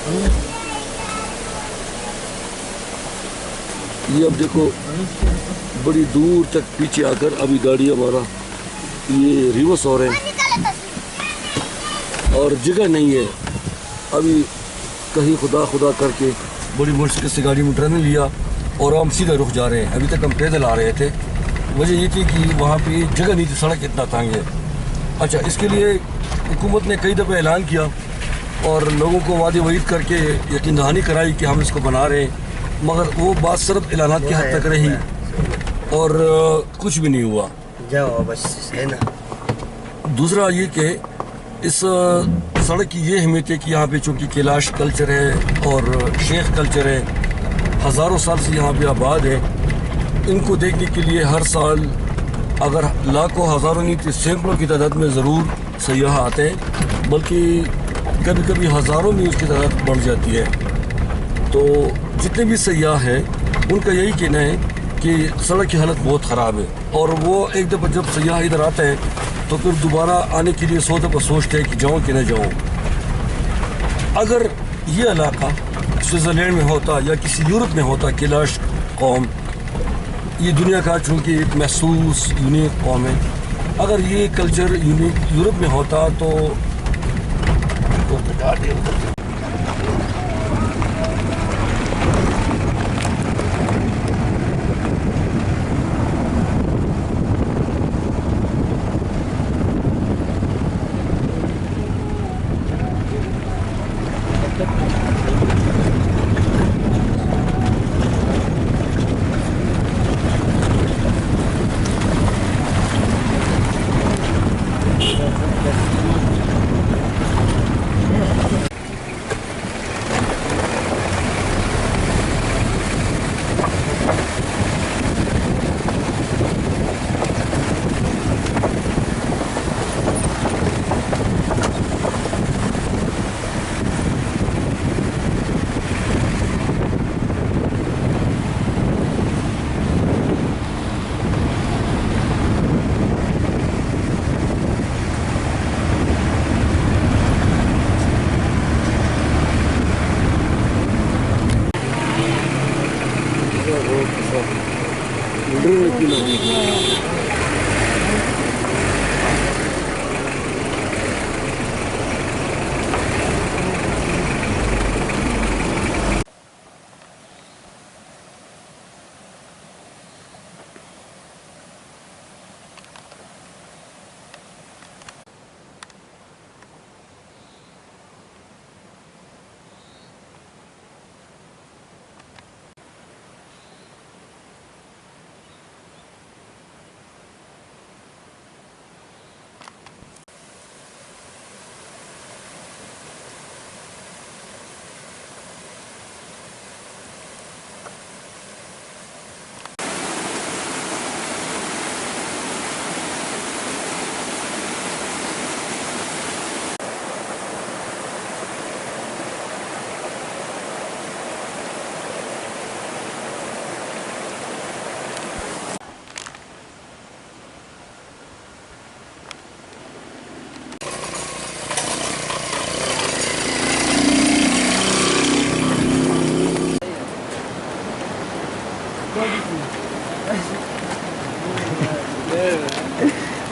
ये अब देखो बड़ी दूर तक पीछे आकर अभी गाड़ी हमारा ये रिवर्स हो रहे हैं और जगह नहीं है। अभी कहीं खुदा खुदा करके बड़ी मुश्किल से गाड़ी में टर्न लिया और हम सीधा रुक जा रहे हैं। अभी तक हम पैदल आ रहे थे। वजह ये थी कि वहाँ पे जगह नहीं थी, सड़क इतना तंग है। अच्छा, इसके लिए हुकूमत ने कई दफ़े ऐलान किया और लोगों को वादे वईद करके यकीन दहानी कराई कि हम इसको बना रहे हैं, मगर वो बात सिर्फ ऐलानात की हद तक रही और कुछ भी नहीं हुआ। जाओ बस है ना। दूसरा ये कि इस सड़क की ये अहमियत है कि यहाँ पे चूँकि कैलाश कल्चर है और शेख कल्चर है, हज़ारों साल से यहाँ पे आबाद है। इनको देखने के लिए हर साल अगर लाखों हज़ारों नहीं तो सैकड़ों की तादाद में ज़रूर सयाह आते हैं, बल्कि कभी कभी हज़ारों में उसकी तादाद बढ़ जाती है। तो जितने भी सयाह हैं उनका यही कहना है कि सड़क की हालत बहुत ख़राब है और वो एक दफ़ा जब सयाह इधर आता है तो फिर दोबारा आने के लिए 100 दफ़ा सोचते हैं कि जाऊँ कि न जाऊँ। अगर ये इलाका स्विट्ज़रलैंड में होता या किसी यूरोप में होता, कैलाश कौम ये दुनिया का चूँकि एक महसूस यूनिक कौम है, अगर ये कल्चर यूनिक यूरोप में होता तो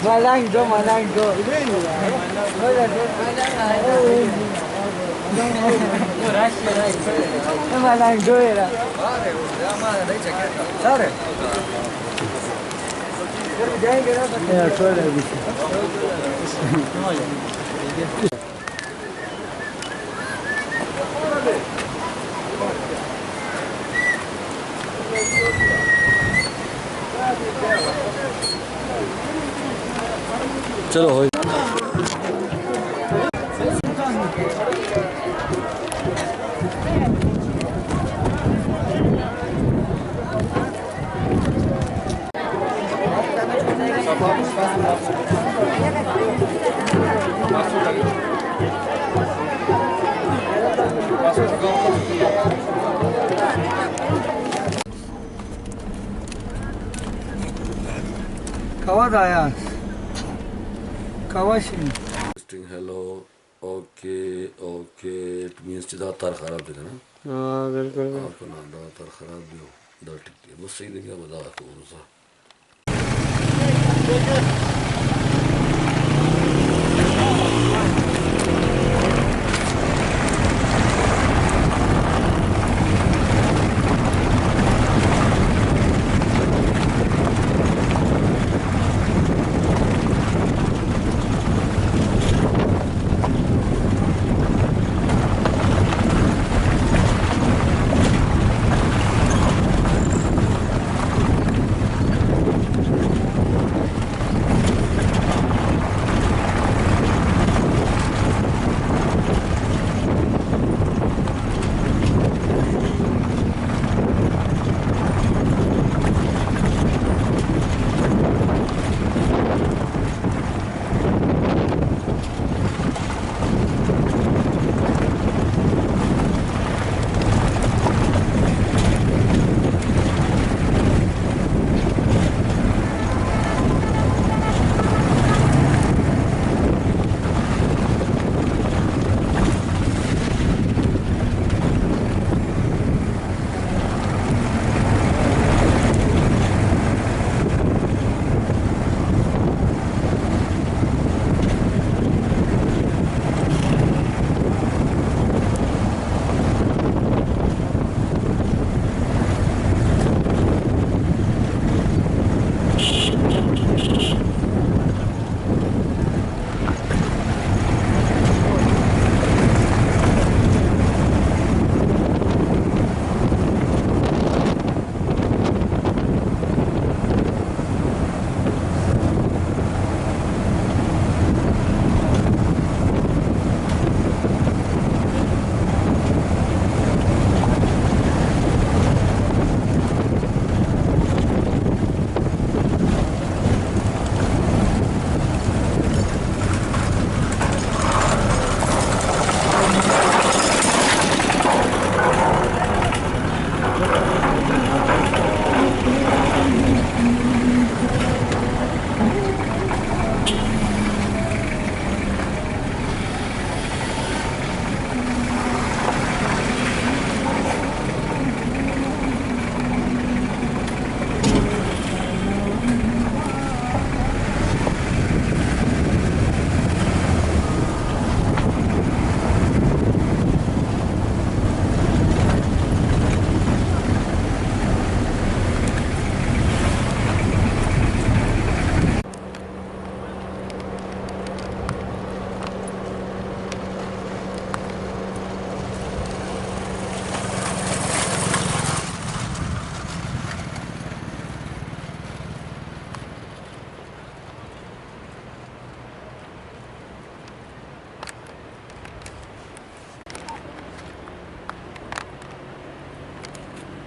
Malanggo. Malanggo era. Sare. Ya şöyle bir şey. चलो हो Kava da ya. Kava şimdi. Hello okay okay it means कि दा तार खराब थे ना हाँ बिल्कुल आपको ना दा तार खराब भी हो दा टिक बस सही देंगे बता को सा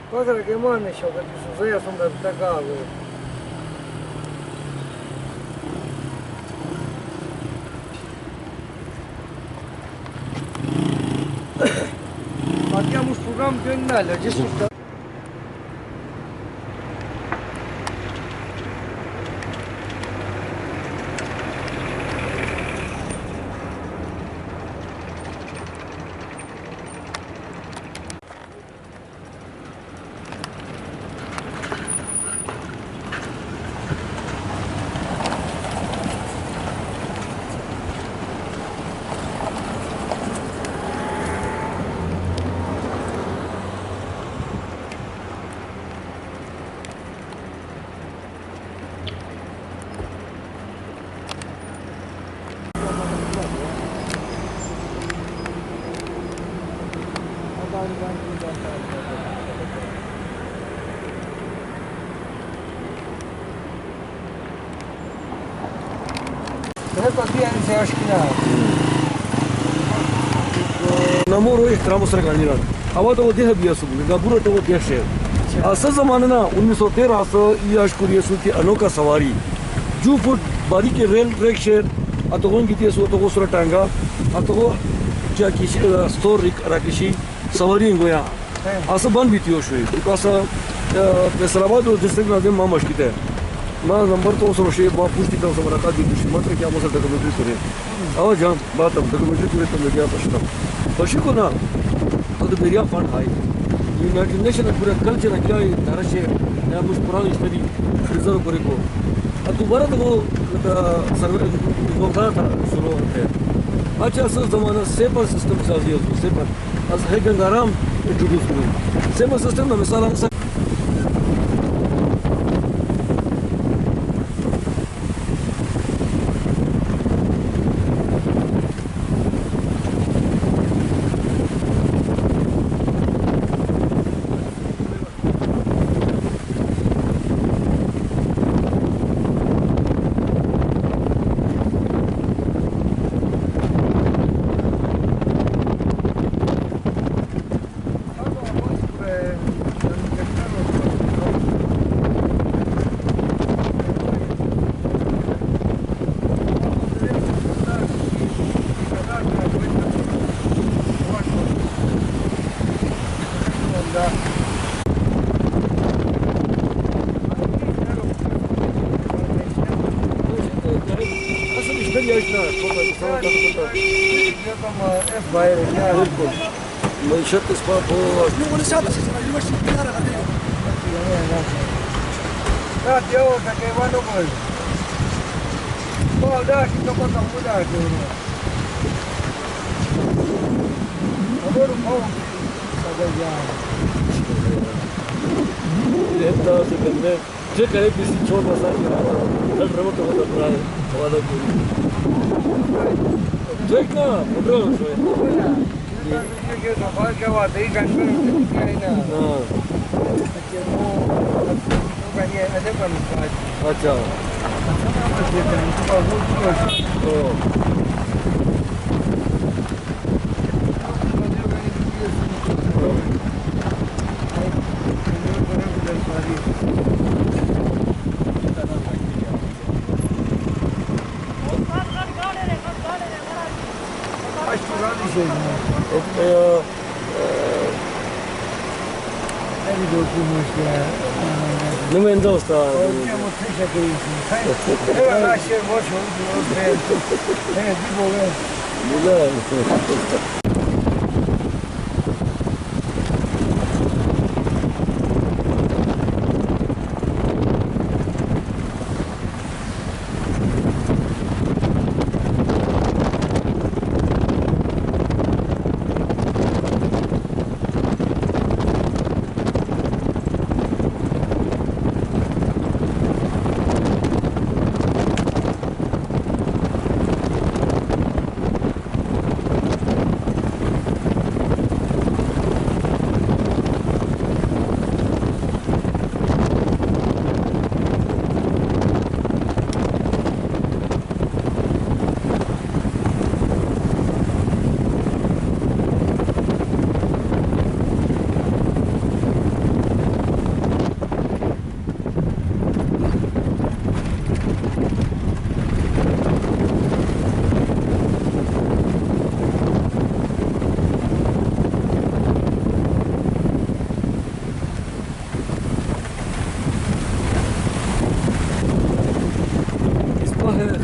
Guarda che mano c'ho perché su sei sono da attaccato. Partiamo sul programma biennale, ci sta. Namoro ihtiram Saraganiran. Hava to deh biya subu, gabura to deh शहर. असल ज़माने ना 1913 से ये अशकुरिया सुल्ती अनोखा सवारी जो फुट बारी के रेल ट्रैक शेयर अतोगों की तीस अतोगों सुरा टांगा अतोगों क्या किसी स्टोर राकिशी सवारी इंगोया असल बंद भी थियो शुरू बिकॉज़ फैसलाबाद और डिस्ट्रिक्ट नाज़िम मामश की थे ما نمبر تو سره شی ما پوښتنه کوم سره راځي چې ماته کې امو سره ډاکومنټري کوي او جام باتم ډاکومنټري کوي ته بیا پښتم پښې کو نه ته بیا فن هاي यूनाइटेड नेशन पूरा कल्चर है क्या धारा से या कुछ पुरानी स्टडी रिजर्व करे को अब दोबारा तो वो सर्वे होता था शुरू होते अच्छा असल ज़माना सेपर सिस्टम साजी है सेपर अस है गंगाराम इंट्रोड्यूस हुए सेपर सिस्टम में मिसाल معيشة اسمها بوش لا tío, que bueno pues. Todo da que toca con muda que uno. Ahora un poco. انت سكنه जे करे किसी छोड़ बसा कल रहो तो बता रहा है वाला को ठीक ना उधर से que no va que va de gan que hay ना हां que no venía de con अच्छा तो Nu men då står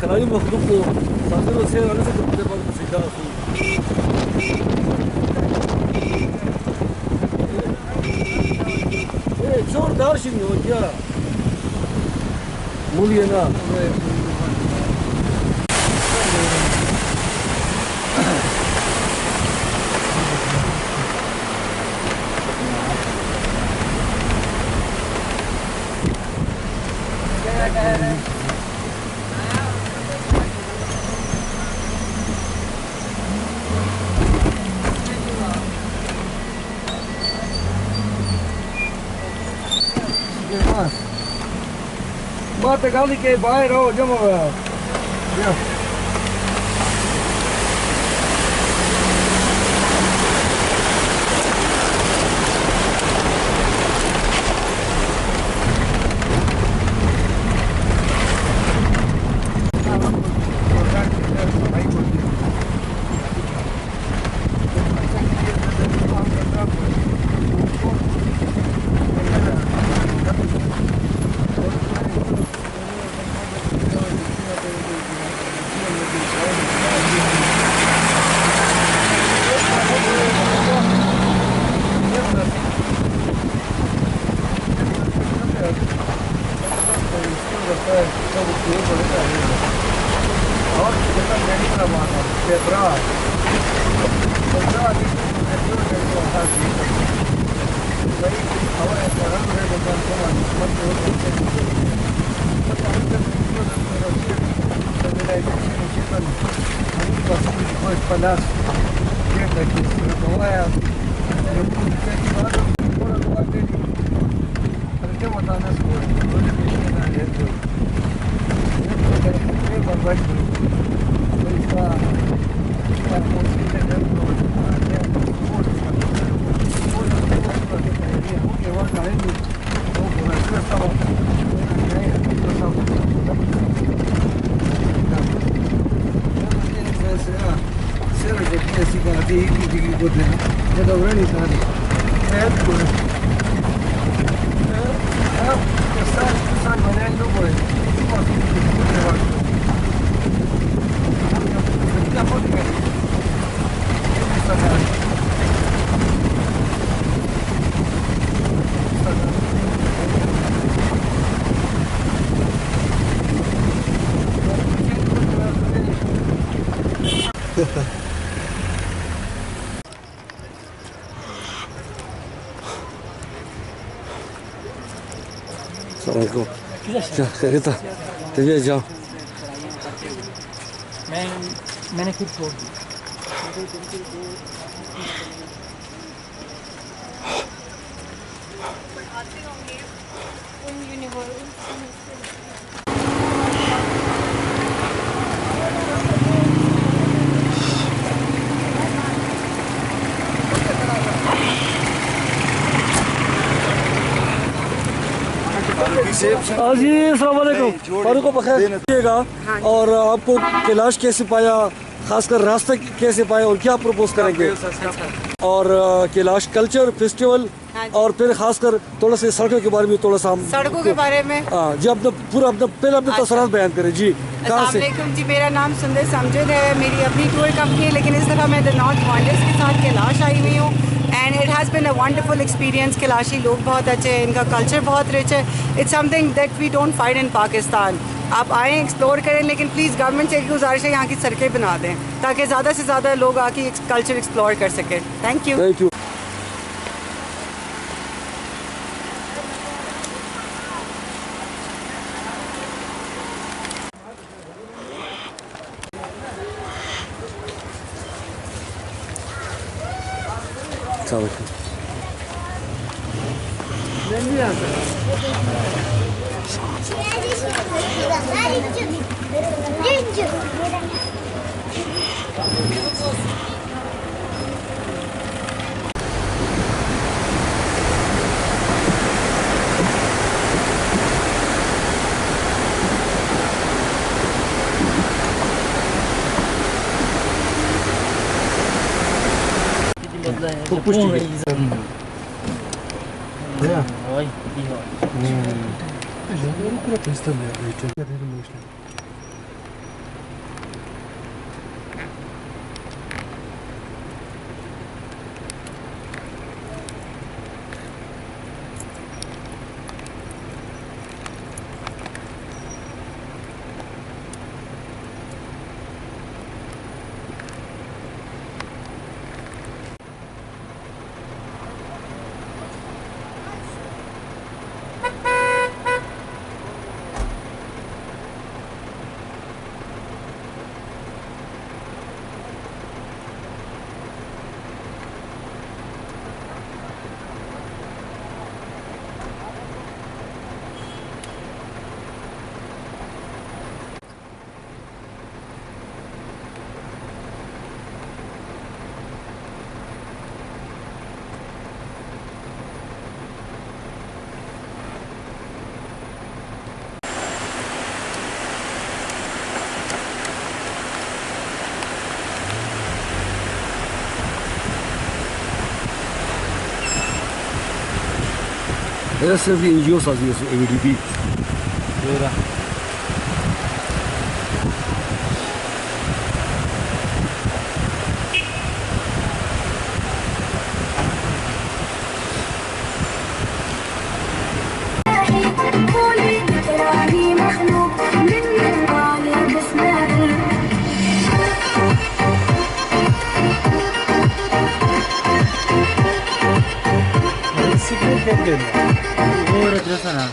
خلايا مخلوق صار له سير على سكة تبغى تسيجار إيه شور دارش إنه وجا مولينا Mate gali ke baher ho jamo ya Assalamualaikum. क्या खैरियत है? चलिए जाओ. मैंने खुद छोड़ दी. जी अस्सलाम वालेकुम. फारूक को बखैर दीजिएगा. और आपको कैलाश कैसे पाया, खासकर रास्ता कैसे पाया और क्या प्रपोज करेंगे, और कैलाश कल्चर फेस्टिवल, और फिर खासकर थोड़ा सा सड़कों के बारे में थोड़ा सा सड़कों के बारे में. हाँ जी, अपना पूरा पहले अपने तसरात बयान करें जी. कहाँ से? अस्सलामुअलैकुम जी, मेरा नाम सुंदर समजद है. मेरी अपनी टूर कंपनी है, लेकिन इस दफ़ा मैं द नॉर्थ वंडर्स के साथ कैलाश आई हुई हूँ. And it has been a wonderful experience. Kalashi लोग बहुत अच्छे हैं, इनका कल्चर बहुत रिच है. It's something that we don't find in Pakistan. आप आएँ, एक्सप्लोर करें, लेकिन प्लीज़ गवर्नमेंट से एक गुजारिश है, यहाँ की सड़कें बना दें ताकि ज़्यादा से ज़्यादा लोग आके कल्चर एक्सप्लोर कर सकें. Thank you. Thank you. Essa vídeo sozinho, esse EVDP. sana.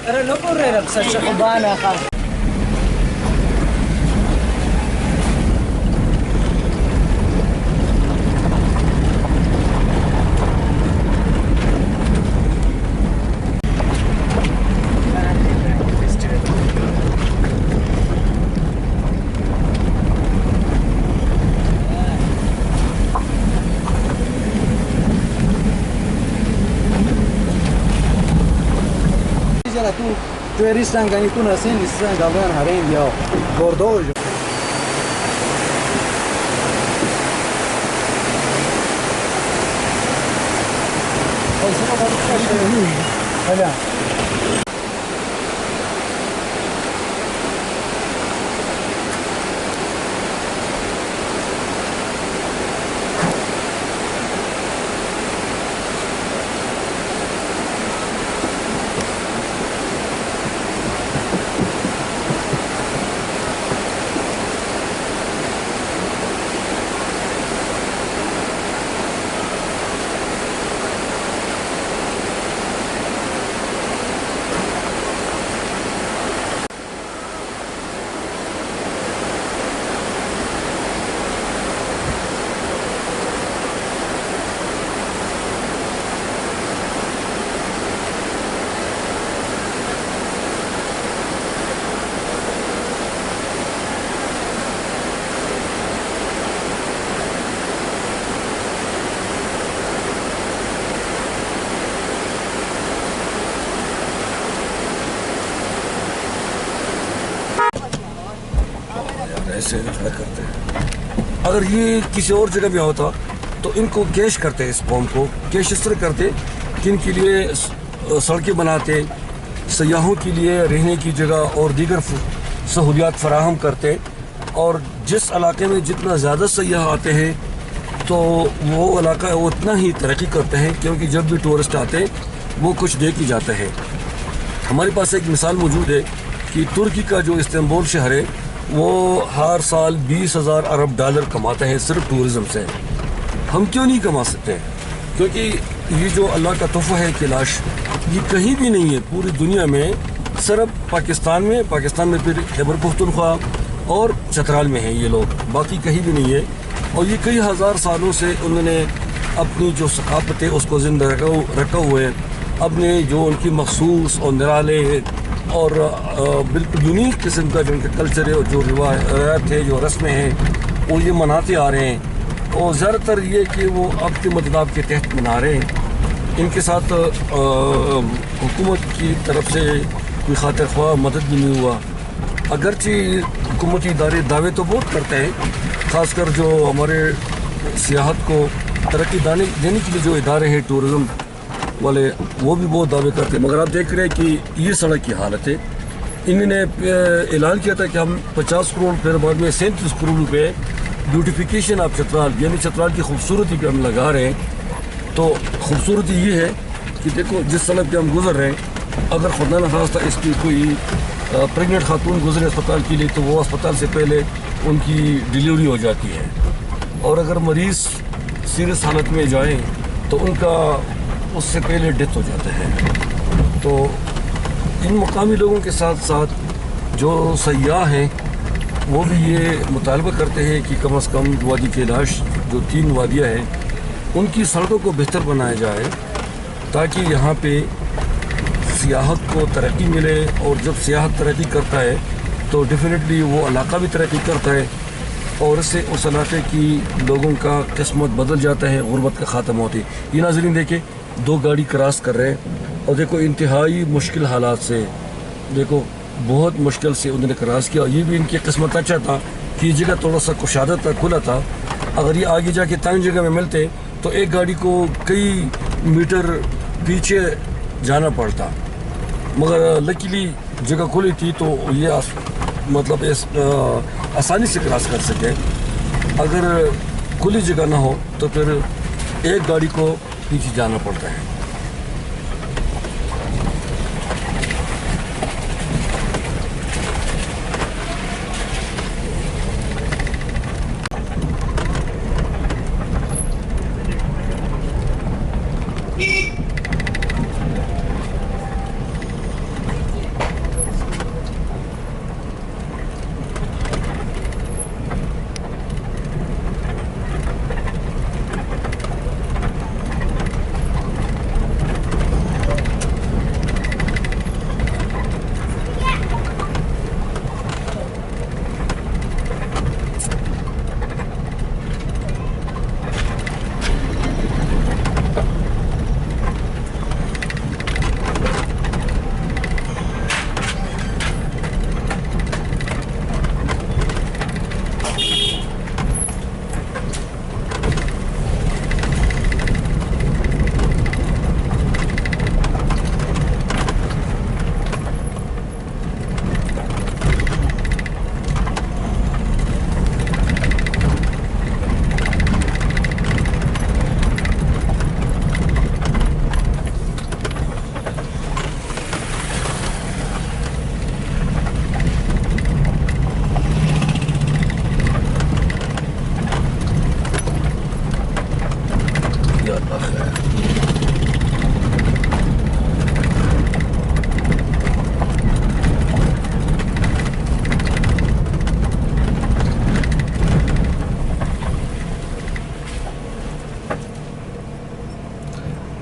Pero no correr sa Cubana ka. Tu eri stangani tu nasin isran gavan haren ya gordo Hala ऐसे खड़ा करते हैं। अगर ये किसी और जगह में होता तो इनको कैश करते, इस फॉर्म को कैश इस तरह करते कि इनके लिए सड़कें बनाते, सयाहों के लिए रहने की जगह और दीगर सहूलियात फराहम करते, और जिस इलाके में जितना ज़्यादा सयाह आते हैं तो वो इलाका उतना ही तरक्की करते हैं, क्योंकि जब भी टूरिस्ट आते हैं वो कुछ दे के जाते हैं। हमारे पास एक मिसाल मौजूद है कि तुर्की का जो इस्तांबुल शहर है वो हर साल 20,000 अरब डॉलर कमाते हैं सिर्फ टूरिज़म से। हम क्यों नहीं कमा सकते? क्योंकि ये जो अल्लाह का तोहफा है कैलाश, ये कहीं भी नहीं है पूरी दुनिया में, सिर्फ पाकिस्तान में फिर खैबर पख्तूनख्वा और चतराल में हैं ये लोग, बाकी कहीं भी नहीं है। और ये कई हज़ार सालों से उन्होंने अपनी जो सकाफत है उसको ज़िंदा रखा हुआ है, अपने जो उनकी मखसूस और निराले और बिल्कुल यूनिक किस्म का जो उनका कल्चर है और जो रिवायत है, जो रस्में हैं, वो ये मनाते आ रहे हैं। और ज़्यादातर ये कि वो अब के मतदाब के तहत मना रहे हैं। इनके साथ हुकूमत की तरफ से कोई खातिर ख्वाह मदद भी नहीं हुआ, अगरचे हुकूमती इदारे दावे तो बहुत करते हैं, ख़ासकर जो हमारे सियाहत को तरक्की देने के लिए जो इदारे हैं टूरिज़म वाले, वो भी बहुत दावे करते हैं। मगर आप देख रहे हैं कि ये सड़क की हालत है। इन्होंने ऐलान किया था कि हम 50 करोड़, फिर बाद में 37 करोड़ रुपए ब्यूटिफिकेशन ऑफ चतराल, यानी चतराल की खूबसूरती पे हम लगा रहे हैं। तो खूबसूरती ये है कि देखो जिस सड़क पे हम गुजर रहे हैं, अगर खुदा न खास्ता इस पर कोई प्रेगनेंट खातून गुजरे अस्पताल के लिए तो वो अस्पताल से पहले उनकी डिलीवरी हो जाती है, और अगर मरीज़ सीरियस हालत में जाएँ तो उनका उससे पहले डेथ हो जाता है। तो इन मकामी लोगों के साथ साथ जो सयाह हैं वो भी ये मुतालबा करते हैं कि कम से कम वादी कैलाश जो 3 वादियाँ हैं उनकी सड़कों को बेहतर बनाया जाए, ताकि यहाँ पे सियाहत को तरक्की मिले। और जब सियाहत तरक्की करता है तो डेफिनेटली वो इलाका भी तरक्की करता है, और इससे उस इलाके की लोगों का किस्मत बदल जाता है, गुर्बत का ख़ात्मा होती है। ये नाज़रीन देखें, 2 गाड़ी क्रॉस कर रहे हैं और देखो इंतहाई मुश्किल हालात से, देखो बहुत मुश्किल से उन्होंने क्रॉस किया। ये भी इनकी किस्मत अच्छा था कि कि ये जगह थोड़ा सा कुशादा था, खुला था। अगर ये आगे जाके तंग जगह में मिलते तो एक गाड़ी को कई मीटर पीछे जाना पड़ता, मगर लकीली जगह खुली थी तो ये मतलब आसानी से क्रॉस कर सके। अगर खुली जगह ना हो तो फिर एक गाड़ी को पीछे जाना पड़ता है।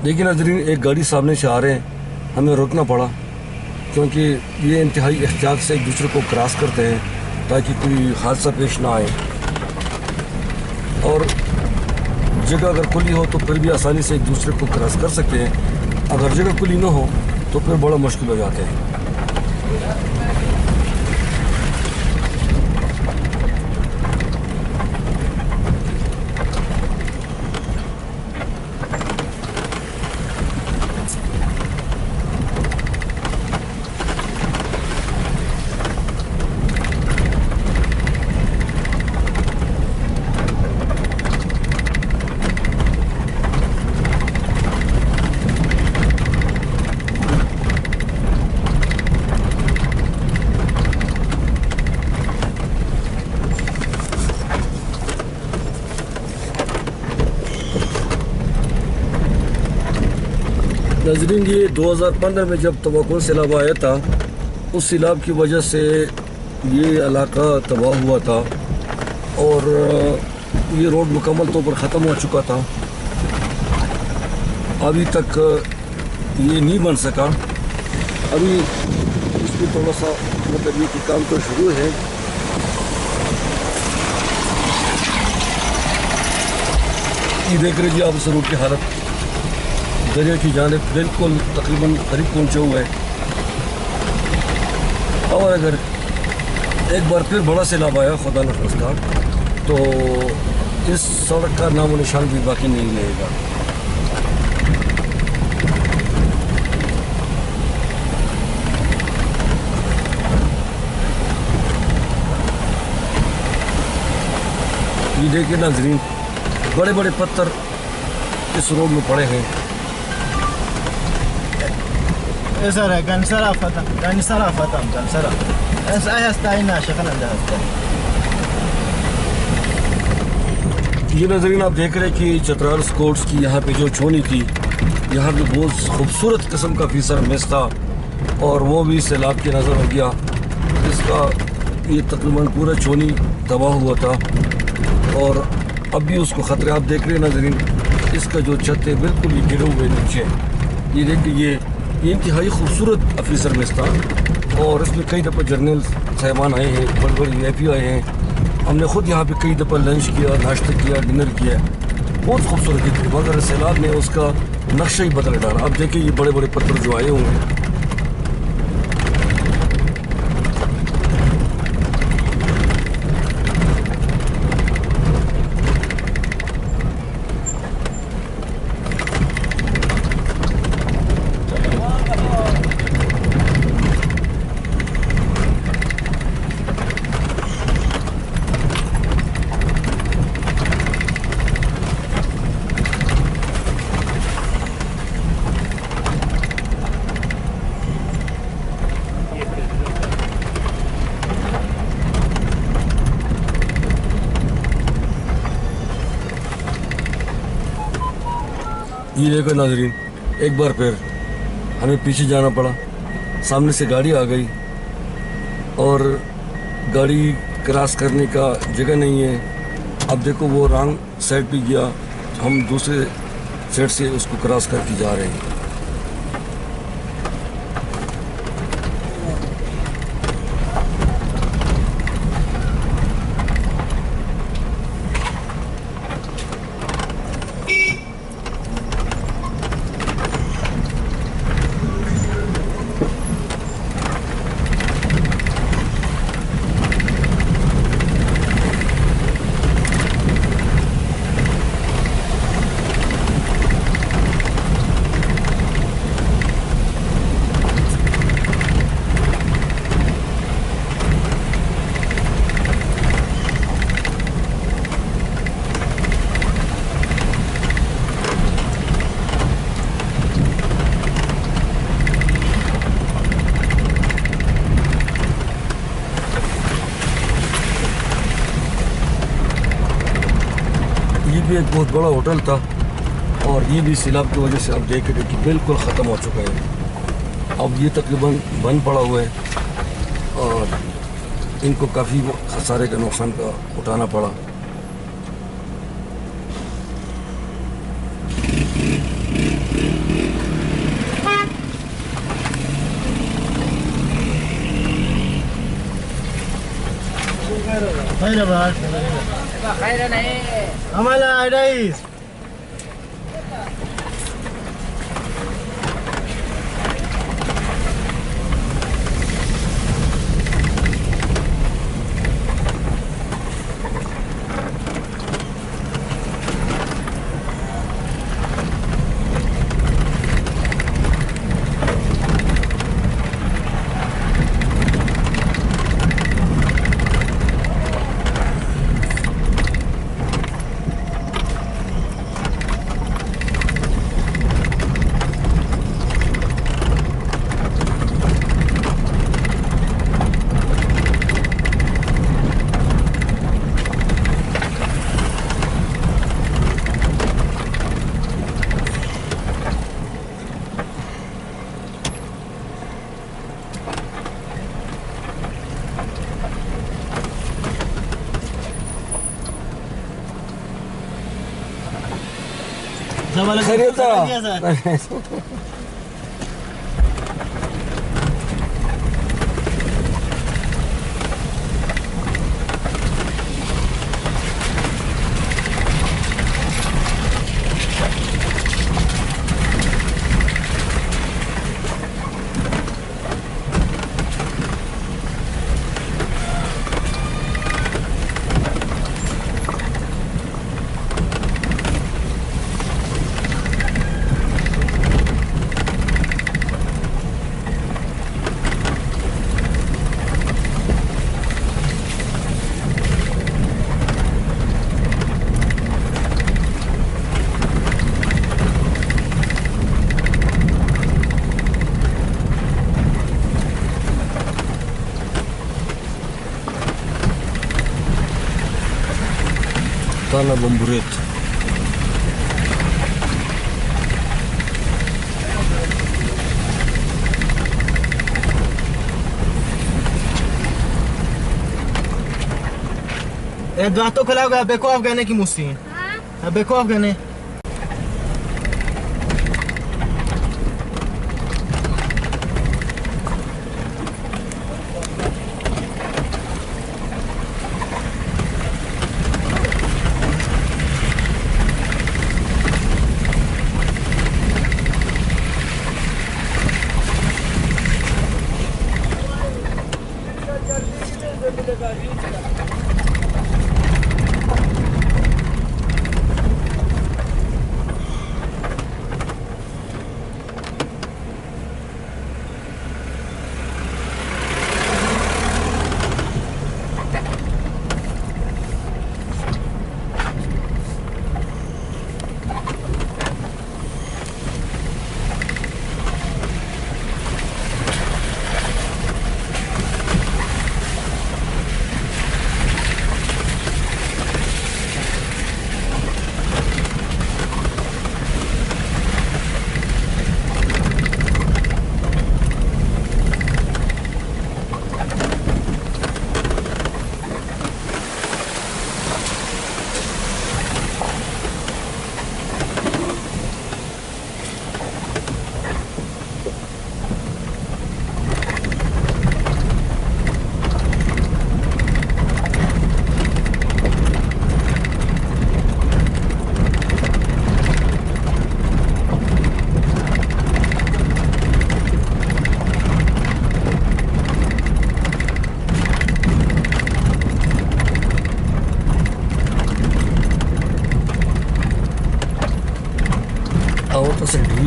देखिए नाज़रीन, एक गाड़ी सामने से आ रहे हैं, हमें रुकना पड़ा क्योंकि ये इंतहाई एहतियात से एक दूसरे को क्रॉस करते हैं ताकि कोई हादसा पेश ना आए। और जगह अगर खुली हो तो फिर भी आसानी से एक दूसरे को क्रॉस कर सकते हैं, अगर जगह खुली ना हो तो फिर बड़ा मुश्किल हो जाता है। नाज़रीन, ये 2015 में जब तवक्कुल सैलाब आया था, उस सैलाब की वजह से ये इलाका तबाह हुआ था और ये रोड मुकम्मल तौर पर ख़त्म हो चुका था। अभी तक ये नहीं बन सका। अभी इसमें थोड़ा सा मतलब ये कि काम तो शुरू है। ये देख रहे जी आप इस रोड की हालत, दरिया की जानिब बिल्कुल तकरीबन करीब पहुँचे हुए हैं। और अगर एक बार फिर बड़ा सैलाब आया खुदा न खास्ता तो इस सड़क का नामो निशान भी बाकी नहीं रहेगा। ये देखिए नाज़रीन, बड़े बड़े पत्थर इस रोड में पड़े हैं। ये नज़रीन आप देख रहे हैं कि चतराल स्कोर्ट्स की यहाँ पे जो छोनी थी, यहाँ पे बहुत खूबसूरत किस्म का फीसर मिस था और वो भी सैलाब के नज़र हो गया। इसका ये तकरीबन पूरा छोनी तबाह हुआ था और अब भी उसको ख़तरे आप देख रहे हैं नाज़रीन। इसका जो छत है बिल्कुल ये गिरे हुए नीचे। ये देखिए ये इंतहाई खूबसूरत ऑफिसर मिस था और इसमें कई दफ़ा जर्नल साहबान आए हैं, बड़े बड़े VIP आए हैं। हमने ख़ुद यहाँ पे कई दफ़ा लंच किया, नाश्ता किया, डिनर किया। बहुत खूबसूरत थी, मगर सैलाब ने उसका नक्शा ही बदल डाला। अब देखिए ये बड़े बड़े पत्थर जो आए हुए हैं। ये देखो नाजरीन, एक बार फिर हमें पीछे जाना पड़ा, सामने से गाड़ी आ गई और गाड़ी क्रॉस करने का जगह नहीं है। अब देखो वो रॉन्ग साइड पे गया, हम दूसरे साइड से उसको क्रॉस करके जा रहे हैं। ये भी एक बहुत बड़ा होटल था और ये भी सैलाब की वजह से आप देख रहे कि बिल्कुल ख़त्म हो चुका है। अब ये तकरीबन बंद पड़ा हुआ है और इनको काफ़ी खसारे का नुकसान का उठाना पड़ा। हमारा आइडाइस खैरियत Tana Bomburet. דעתו כלל בכוח גנה כימוסי. בכוח גנה.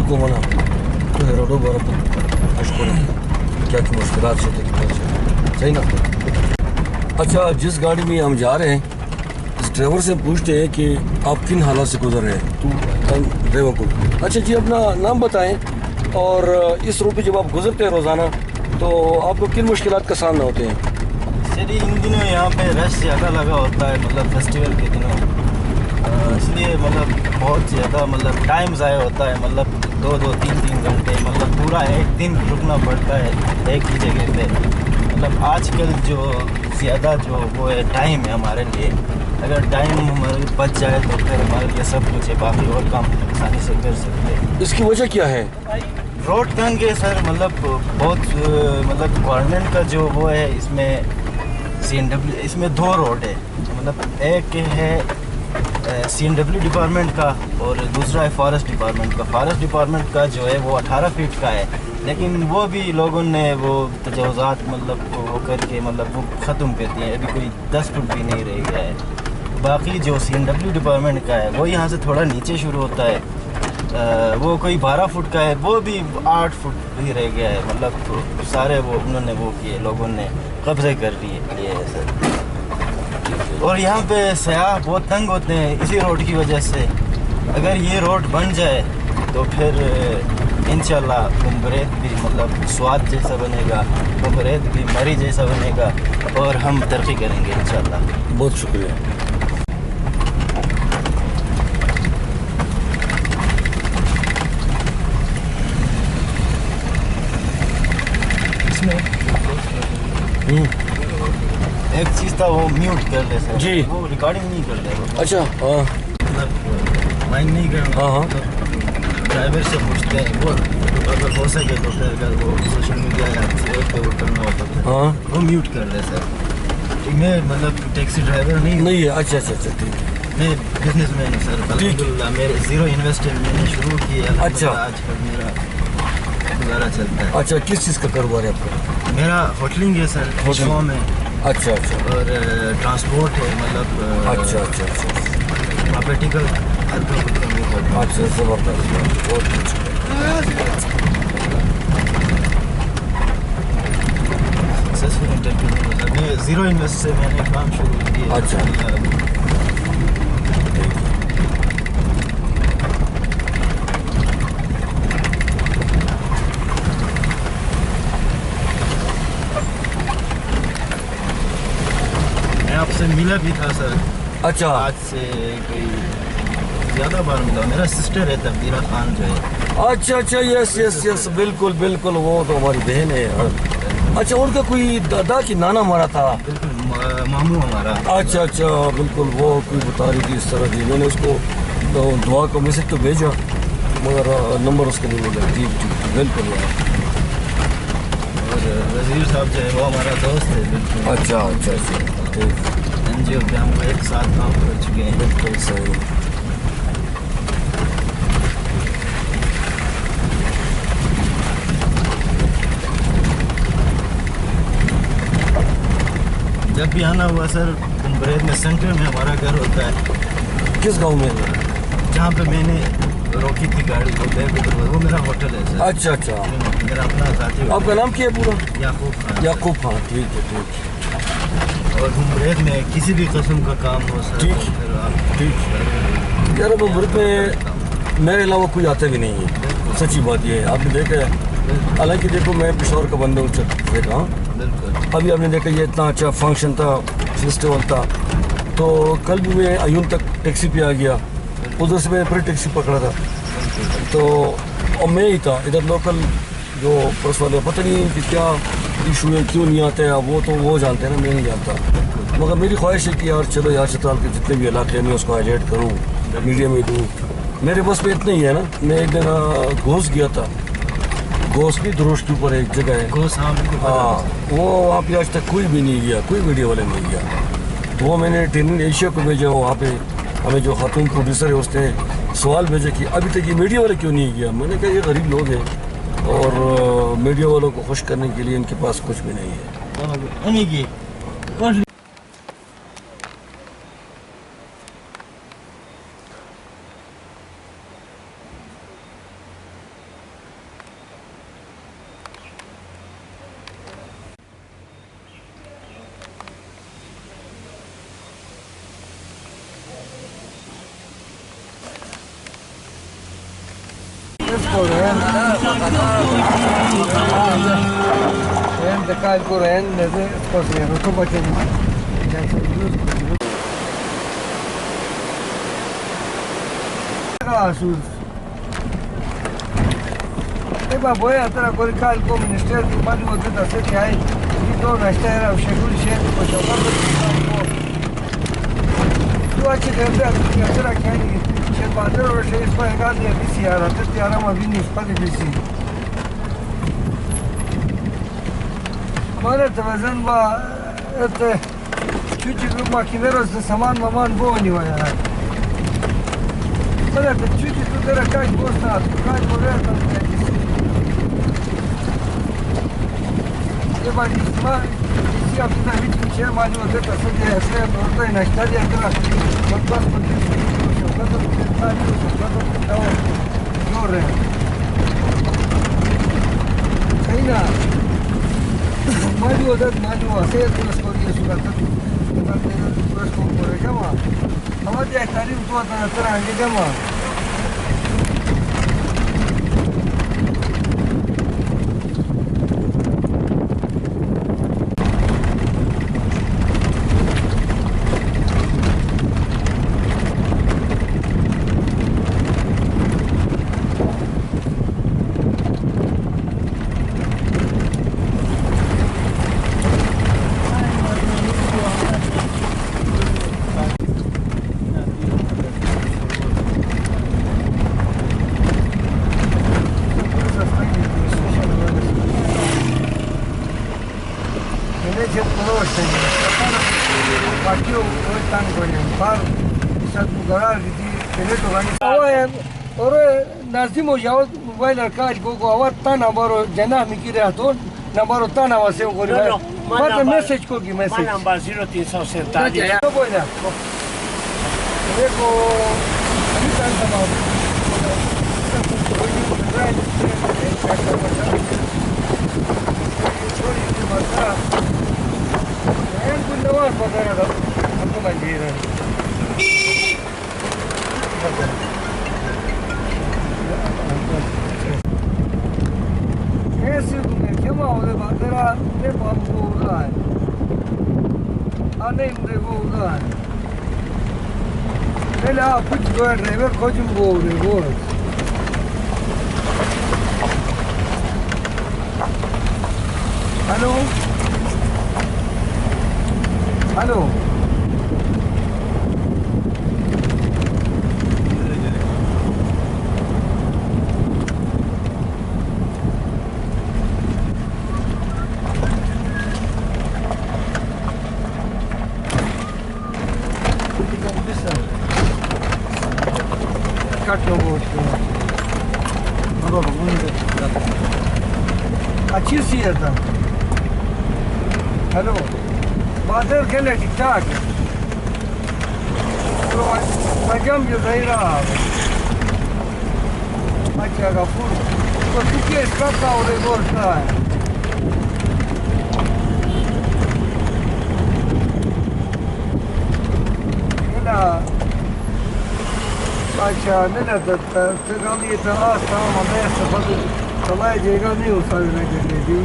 को मना तो रोडो बरफ क्या की मुश्किलात से सही ना। अच्छा, जिस गाड़ी में हम जा रहे हैं इस ड्राइवर से पूछते हैं कि आप किन हालात से गुजर रहे हैं। तो ड्राइवर को अच्छा जी अपना नाम बताएं और इस रूट पे जब आप गुजरते हैं रोज़ाना तो आपको किन मुश्किलात का सामना होते हैं। सर इन दिनों यहाँ पे रश ज़्यादा लगा होता है, मतलब फेस्टिवल के दिनों, इसलिए मतलब बहुत ज़्यादा मतलब टाइम ज़ाया होता है, मतलब 2-3 घंटे, मतलब पूरा एक दिन रुकना पड़ता है एक ही जगह पे। मतलब आजकल जो ज़्यादा जो वो है टाइम है हमारे लिए, अगर टाइम हमारे बच जाए तो फिर हमारे लिए सब कुछ है, बाकी और काम आसानी से कर सकते हैं। इसकी वजह क्या है। रोड तंग है सर, मतलब बहुत मतलब गवर्नमेंट का जो वो है इसमें CNW, इसमें 2 रोड है, मतलब एक है CNW डिपार्टमेंट का और दूसरा है फॉरेस्ट डिपार्टमेंट का। फॉरेस्ट डिपार्टमेंट का जो है वो 18 फीट का है, लेकिन वो भी लोगों ने वो तजावुज़ात मतलब वो करके मतलब वो ख़त्म कर दिए, अभी कोई 10 फुट भी नहीं रह गया है। बाकी जो CNW डिपार्टमेंट का है वो यहाँ से थोड़ा नीचे शुरू होता है, वो कोई 12 फुट का है, वो भी 8 फुट ही रह गया है, मतलब सारे वो उन्होंने वो किए, लोगों ने कब्जे कर लिए है सर। और यहाँ पे सयाह बहुत तंग होते हैं इसी रोड की वजह से। अगर ये रोड बन जाए तो फिर इंशाल्लाह कुम्बरेत भी मतलब स्वाद जैसा बनेगा, कुम्बरेत भी मरी जैसा बनेगा और हम तरक्की करेंगे इंशाल्लाह। बहुत शुक्रिया। एक चीज़ था वो म्यूट कर ले सर जी, वो रिकॉर्डिंग नहीं कर ले वो। अच्छा हाँ मतलब माइंड नहीं करना। हाँ तो ड्राइवर से पूछते हैं वो, अगर हो सके तो फिर अगर वो सोशल मीडिया या किसी और पे वो करना होता है हाँ वो म्यूट कर ले सर। मैं मतलब टैक्सी ड्राइवर नहीं हूँ, नहीं है। अच्छा ठीक है। मैं बिजनेसमैन हूँ सर। अल्हम्दुलिल्लाह मेरे 0 इन्वेस्टमेंट मैंने शुरू किया। अच्छा। आजकल मेरा गुजारा चलता है। अच्छा, किस चीज़ का कारोबार है आपका। मेरा होटलिंग है सर, होटलों में अच्छा और ट्रांसपोर्ट है, मतलब अच्छा प्रॉपर्टिकल हर प्रॉपर्टी में करता हूँ। अच्छा, ज़बरदस्त, बहुत अच्छा। सक्सेसफुल इंटरप्रेन्योर मैं 0 इन्वेस्ट से मैंने काम शुरू किया। अच्छा। मैं आपसे मिला भी था सर, अच्छा आज से कोई ज़्यादा बार मिला। मेरा सिस्टर है तब्दीला खान जो है। अच्छा, यस बिल्कुल, वो तो हमारी बहन है यार। अच्छा, उनका कोई दादा की नाना मरा था। बिल्कुल मामू हमारा। अच्छा, बिल्कुल वो कोई बता रही थी इस तरह की। मैंने उसको तो दुआ का मैसेज तो भेजा मगर नंबर उसके नहीं मिला। ठीक बिल्कुल यार। और वजीर साहब जो है वो हमारा दोस्त है बिल्कुल। अच्छा ठीक। NGO पे हम एक साथ काम कर चुके हैं। बिल्कुल सही। जब भी आना हुआ सर, कुम्बरेत में सेंटर में हमारा घर होता है। किस गांव में। जहाँ पे मैंने रोकी थी गाड़ी वो मेरा होटल है सर। अच्छा। मेरा अपना साथी। आपका नाम क्या है पूरा। याकूब खान। हाँ ठीक। और कुम्बरेत में किसी भी किस्म का काम हो सर ठीक। तो फिर आप ठीक यार, अब मुल्क में मेरे अलावा कोई आता भी नहीं है। सच्ची बात ये है, आपने देखा है। हालांकि देखो मैं पिशोर का बंदा हूँ देखा। बिल्कुल। अभी आपने देखा ये इतना अच्छा फंक्शन था, फेस्टिवल था, तो कल भी मैं अयून तक टैक्सी पे आ गया, उधर से मैंने फिर टैक्सी पकड़ा था। तो और मैं ही था इधर लोकल जो पुलिस वाले, पता नहीं कि क्या इशू है, क्यों नहीं आते हैं, वो तो वो जानते हैं ना, मैं नहीं जानता। मगर मेरी ख्वाहिश है कि यार चलो यार चित्राल के जितने भी इलाके में उसको हाईलाइट करूँ, मीडिया में दूँ। मेरे बस में इतना ही है ना। मैं एक दिन घोष गया था, घोष भी दुरुष के ऊपर एक जगह है घोष। हाँ, वो वहाँ पे आज तक कोई भी नहीं गया, कोई मीडिया वाले नहीं गया। तो वो मैंने टेनिंग एशिया को भेजा, वहाँ पे हमें जो खातून प्रोड्यूसर है उसने सवाल भेजा कि अभी तक ये मीडिया वाले क्यों नहीं गया। मैंने कहा ये गरीब लोग हैं और मीडिया वालों को खुश करने के लिए इनके पास कुछ भी नहीं है। Korean. En de cal Korean de così, non so perché. Sus. E va voi atara col calco minister di mani molte da se che hai di donna stera o shekul shen ko shokar ko tu ache de da atara che hai che padre se spara di bisi ara te ara ma vini spade bisi mare te vazan ba ete küçük makineros de saman maman boni va yaar mare te küçük tu tera kaj bosta kaj boreta Eba nisma, isi apna hiç bir şey malum değil. Aslında yaşlı orada inançlar yakına. Bakmaz mı diyor? Şokada tarihi, şokada tamam. Zor. Kayna. Malum da malum. Asıl turist koruyor sokakta. Ben de turist koruyor ama diye tarih tutan atar hangi ama. Nazimo javod mobile arcade go avat ta nambaro jana mikire aton nambaro ta nama se gori mata message ko ki message namba 0370 to boina eko ani tan tama en kundawa padara amko manjira Esse que uma hora batera de bambu ugai. Anem de ugai. Ele a put do driver kojum go de go. Hello. Hello. अच्छी सी है था hello बादल खेले ठीक ठाक तो मजम जो नहीं रहा अच्छा का फूल तो तुझे इसका का और एक और का है ना अच्छा नहीं तो कल ये तो आस्था हमें सफल चलाए जाएगा नहीं हो सकता है जी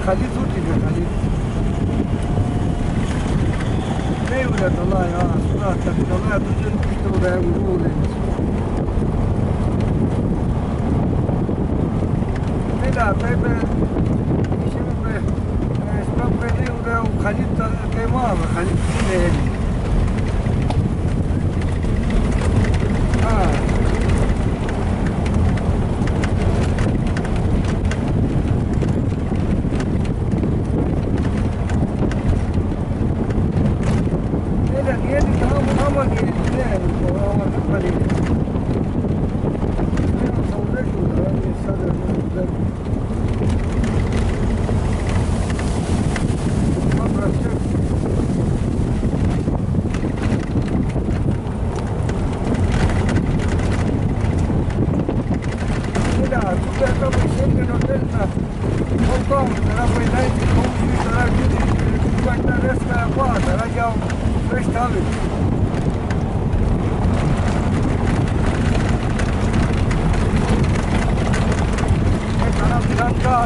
खाली सूची है खाली नहीं हो जाता ला यार सुना तक चला तुझे तो रहे वो ले नहीं ना पे इसे पे इसका पे नहीं हो रहा खाली के मां खाली नहीं है हाँ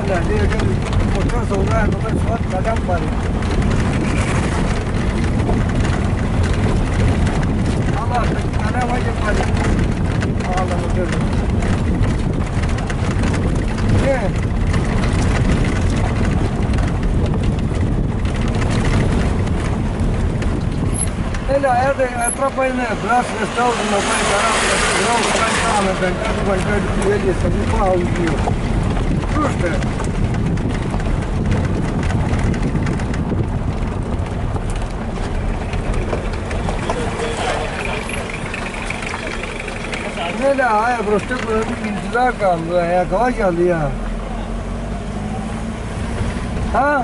لا دي motor صغير بس صوت كلام باري الله أنا واجب باري الله motor إيه لا هذا أطرافه هنا بلاس رستور إنه ما يعرف يروح ما يعمل بنتكلم بنتكلم يجي يسوي فيها ويجيه شو ده لا هاي بروستك इंतजार काम है कहाँ चल दिया हाँ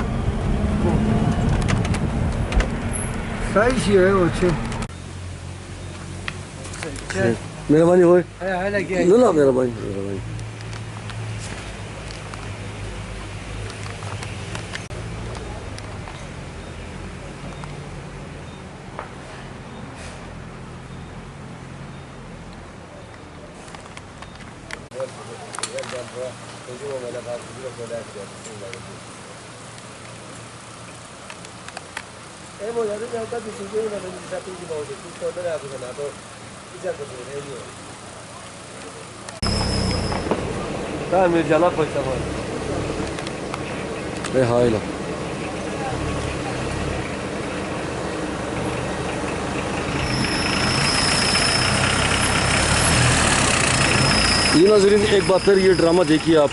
सही सी है वो अच्छे मेहरबानी होए है लगे लो ना मेहरबानी मेरे जाना पैसा भाई हाय ला ये नाज़रीन एक बार फिर ये ड्रामा देखिए आप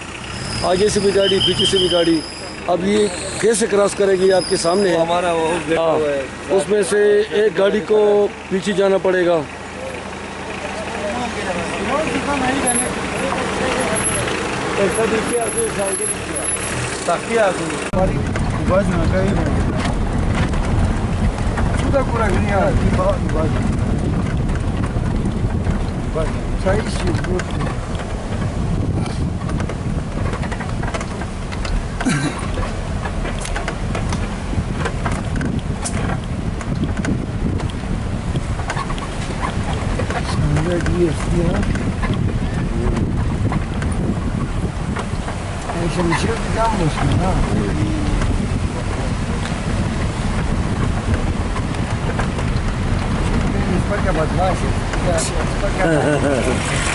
आगे से भी गाड़ी पीछे से भी गाड़ी अब ये कैसे क्रॉस करेगी आपके सामने है हमारा वो उसमें से एक गाड़ी को पीछे जाना पड़ेगा sudah kurang lihat saya sih Şimdi yanmasın ha. Spacca badmașe.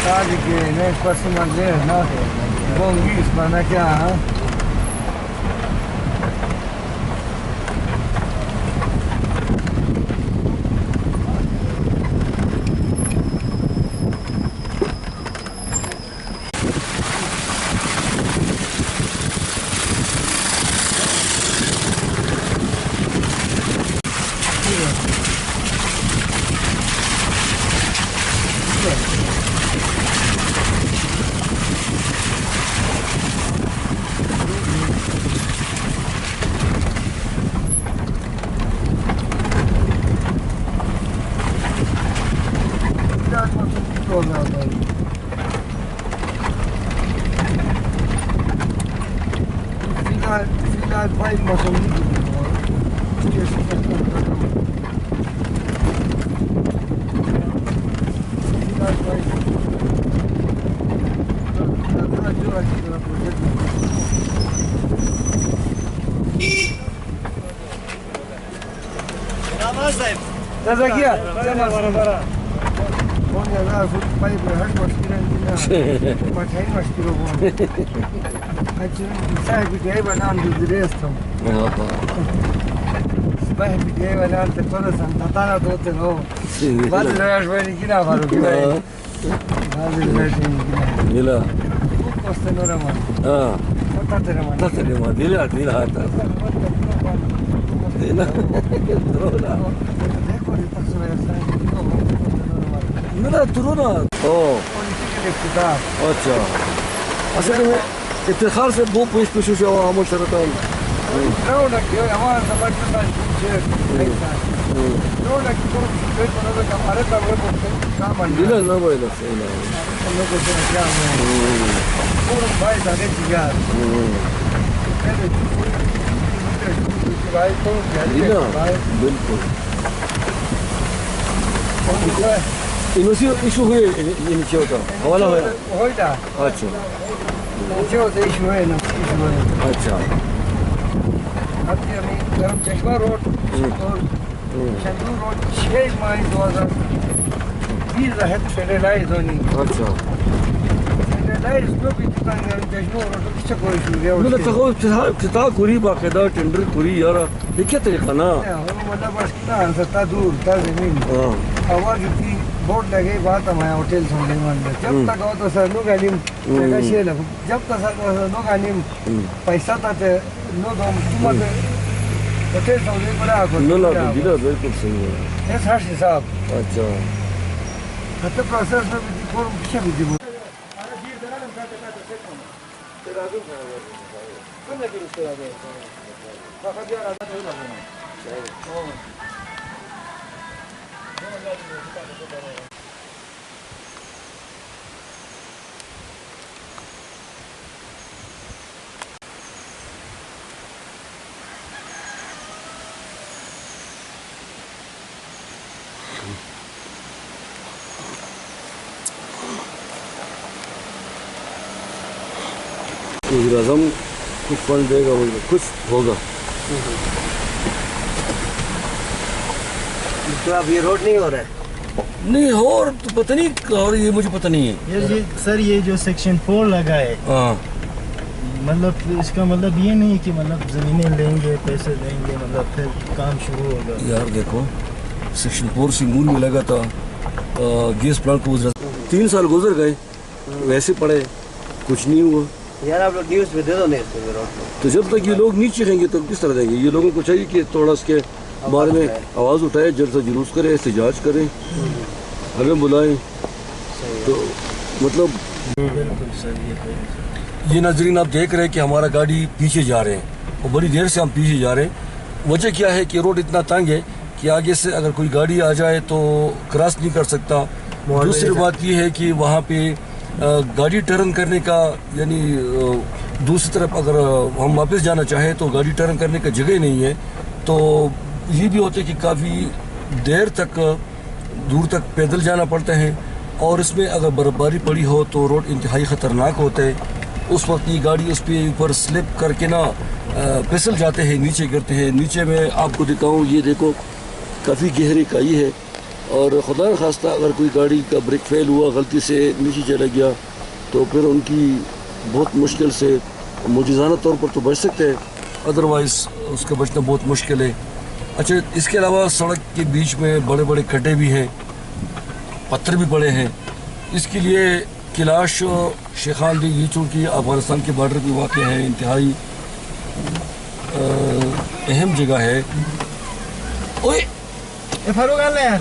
Sabe que não é para se manter, não. Bom guis, para naquela, ha? Final vai mas um That's aqui, ó. Onde ela vai para as mosquitas, mas tem mosquito bom. صاحبي جايبه نعم بالدريستم صاحبي جايبه نعم تقولس انت طالع دوت اهو بعد الرياش وين كده فارو كده بعد الرياش كده لا استنوا ما تترما ديلا هاتا لا ترونا اوه अच्छा اصل افتخار से वो पेश पेशो से आमो शरतन No, like yo llamaba a parte para el no, like por qué no me camareta voy por cámara. Dile no voy a hacer No que se me llama. Por vai da gente já. Vai todo Dile बिल्कुल इनोसी issue हुए नीचे होता हवाला हुआ होइदा अच्छा नीचे होते issue है ना इशू है अच्छा अब ये हमें गरम चश्मा रोड और शंदूर रोड 6 मई 2020 रहत फेडरलाइज होनी अच्छा फेडरलाइज जो भी गरम चश्मा रोड किसी कोई इशू है मैंने कहा इफ्तिताह करी बाकायदा टेंडर करी यार ये क्या तरीका ना मतलब बस कितना अंसता दूर था जमीन हाँ हवा की बोर्ड लगे बात हमारे होटल समझे मान जब तक हो तो सर नो गानिम जब तक सर नो गानिम पैसा था नो दो तुम होटल समझे बड़ा नो ला बिल्कुल बिल्कुल सही है ये सर साहब अच्छा खत्म प्रोसेस में भी कोई पीछे भी दी वज़ीर आज़म कुछ फंड देगा कुछ होगा तो अब ये रोड नहीं हो रहा है नहीं हो और तो पता नहीं और ये मुझे पता नहीं है ये सर ये जो सेक्शन 4 लगा है हाँ मतलब इसका मतलब ये नहीं कि मतलब ज़मीनें लेंगे पैसे देंगे मतलब फिर काम शुरू होगा। यार देखो सेक्शन 4 से मूल में लगा था गैस प्लांट को 3 साल गुजर गए वैसे पड़े कुछ नहीं हुआ यार आप लोग न्यूज़ में दे दो नहीं तो रोड को तो जब तक ये लोग नीचे रहेंगे तो किस तरह देंगे ये लोगों को चाहिए कि थोड़ा इसके बारे में आवाज़ उठाए जल्द से जुलूस करें एहतजाज करें हमें बुलाएं तो मतलब बिल्कुल सर ये नाज़रीन आप देख रहे हैं कि हमारा गाड़ी पीछे जा रहे हैं और बड़ी देर से हम पीछे जा रहे हैं वजह क्या है कि रोड इतना तंग है कि आगे से अगर कोई गाड़ी आ जाए तो क्रॉस नहीं कर सकता दूसरी बात ये है कि वहाँ पे गाड़ी टर्न करने का यानी दूसरी तरफ अगर हम वापस जाना चाहें तो गाड़ी टर्न करने का जगह नहीं है तो ये भी होता है कि काफ़ी देर तक दूर तक पैदल जाना पड़ता है और इसमें अगर बर्फ़बारी पड़ी हो तो रोड इंतहाई ख़तरनाक होता है उस वक्त ये गाड़ी उस पर ऊपर स्लिप करके ना फिसल जाते हैं नीचे गिरते हैं नीचे में आपको दिखाऊँ ये देखो काफ़ी गहरी खाई है और खुदा न खास्ता अगर कोई गाड़ी का ब्रेक फेल हुआ गलती से नीचे चला गया तो फिर उनकी बहुत मुश्किल से मुजिज़ाना तौर पर तो बच सकते हैं अदरवाइज़ उसका बचना बहुत मुश्किल है। अच्छा इसके अलावा सड़क के बीच में बड़े बड़े खड्डे भी हैं पत्थर भी पड़े हैं इसके लिए कैलाश शेखान दी ये चूँकि अफगानिस्तान के बॉर्डर पर वाक़ है इंतहाई अहम जगह है। ओए फारूक यार